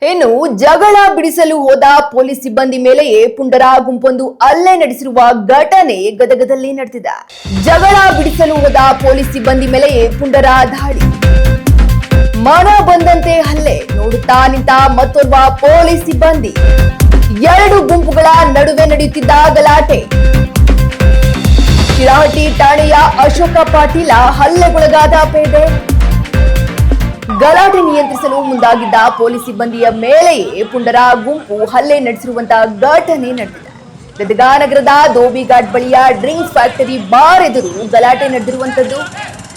ಇನ್ನು ಜಗಳ ಬಿಡಿಸಲು ಹೋದ ಪೊಲೀಸ್ ಸಿಬ್ಬಂದಿ ಮೇಲೆಯೇ ಪುಂಡರ ಗುಂಪೊಂದು ಹಲ್ಲೆ ನಡೆಸಿರುವ ಘಟನೆ ಗದಗದಲ್ಲಿ ನಡೆದಿದೆ. ಜಗಳ ಬಿಡಿಸಲು ಹೋದ ಪೊಲೀಸ್ ಸಿಬ್ಬಂದಿ ಮೇಲೆಯೇ ಪುಂಡರ ದಾಳಿ, ಮನ ಬಂದಂತೆ ಹಲ್ಲೆ, ನೋಡುತ್ತಾ ನಿಂತ ಮತ್ತೋರ್ವ ಪೊಲೀಸ್ ಸಿಬ್ಬಂದಿ, ಎರಡು ಗುಂಪುಗಳ ನಡುವೆ ನಡೆಯುತ್ತಿದ್ದ ಗಲಾಟೆ. ಶಿರಾಹಟ್ಟಿ ಠಾಣೆಯ ಅಶೋಕ ಪಾಟೀಲ ಹಲ್ಲೆಗೊಳಗಾದ ಪೇದೆ. ಗಲಾಟೆ ನಿಯಂತ್ರಿಸಲು ಮುಂದಾಗಿದ್ದ ಪೊಲೀಸ್ ಸಿಬ್ಬಂದಿಯ ಮೇಲೆಯೇ ಪುಂಡರ ಗುಂಪು ಹಲ್ಲೆ ನಡೆಸಿರುವಂತಹ ಘಟನೆ ನಡೆದಿದೆ. ಗದಗ ನಗರದ ಧೋಬಿಘಾಟ್ ಬಳಿಯ ಡ್ರಿಂಕ್ಸ್ ಫ್ಯಾಕ್ಟರಿ ಬಾರ್ ಎದುರು ಗಲಾಟೆ ನಡೆದಿರುವಂತದ್ದು.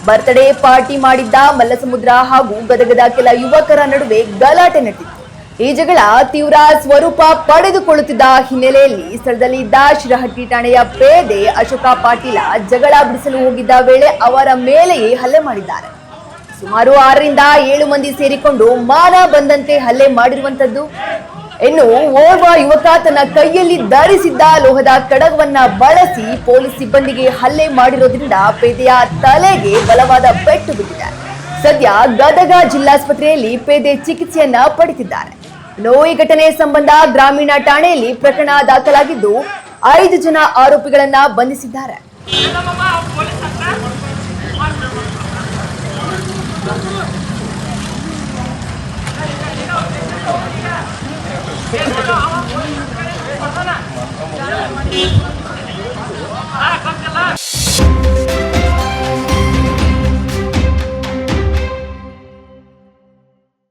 ಬರ್ತ್ಡೇ ಪಾರ್ಟಿ ಮಾಡಿದ್ದ ಮಲ್ಲಸಮುದ್ರ ಹಾಗೂ ಗದಗದ ಕೆಲ ಯುವಕರ ನಡುವೆ ಗಲಾಟೆ ನಡೆದಿತ್ತು. ಈ ಜಗಳ ತೀವ್ರ ಸ್ವರೂಪ ಪಡೆದುಕೊಳ್ಳುತ್ತಿದ್ದ ಹಿನ್ನೆಲೆಯಲ್ಲಿ ಸ್ಥಳದಲ್ಲಿ ಇದ್ದ ಶಿರಹಟ್ಟಿ ಠಾಣೆಯ ಪೇದೆ ಅಶೋಕ ಪಾಟೀಲ ಜಗಳ ಬಿಡಿಸಲು ಹೋಗಿದ್ದ ವೇಳೆ ಅವರ ಮೇಲೆಯೇ ಹಲ್ಲೆ ಮಾಡಿದ್ದಾರೆ. ಸುಮಾರು 6 ರಿಂದ 7 ಮಂದಿ ಸೇರಿಕೊಂಡು ಮಾನ ಬಂದಂತೆ ಹಲ್ಲೆ ಮಾಡಿರುವಂತದ್ದು. ಇನ್ನು ಓರ್ವ ಯುವಕ ತನ್ನ ಕೈಯಲ್ಲಿ ಧರಿಸಿದ್ದ ಲೋಹದ ಕಡಗವನ್ನ ಬಳಸಿ ಪೊಲೀಸ್ ಸಿಬ್ಬಂದಿಗೆ ಹಲ್ಲೆ ಮಾಡಿರೋದ್ರಿಂದ ಪೇದೆಯ ತಲೆಗೆ ಬಲವಾದ ಪೆಟ್ಟು ಬಿದ್ದಿದೆ. ಸದ್ಯ ಗದಗ ಜಿಲ್ಲಾಸ್ಪತ್ರೆಯಲ್ಲಿ ಪೇದೆ ಚಿಕಿತ್ಸೆಯನ್ನ ಪಡೆದಿದ್ದಾರೆ. ಇನ್ನು ಈ ಘಟನೆ ಸಂಬಂಧ ಗ್ರಾಮೀಣ ಠಾಣೆಯಲ್ಲಿ ಪ್ರಕರಣ ದಾಖಲಾಗಿದ್ದು 5 ಜನ ಆರೋಪಿಗಳನ್ನ ಬಂಧಿಸಿದ್ದಾರೆ. Hey,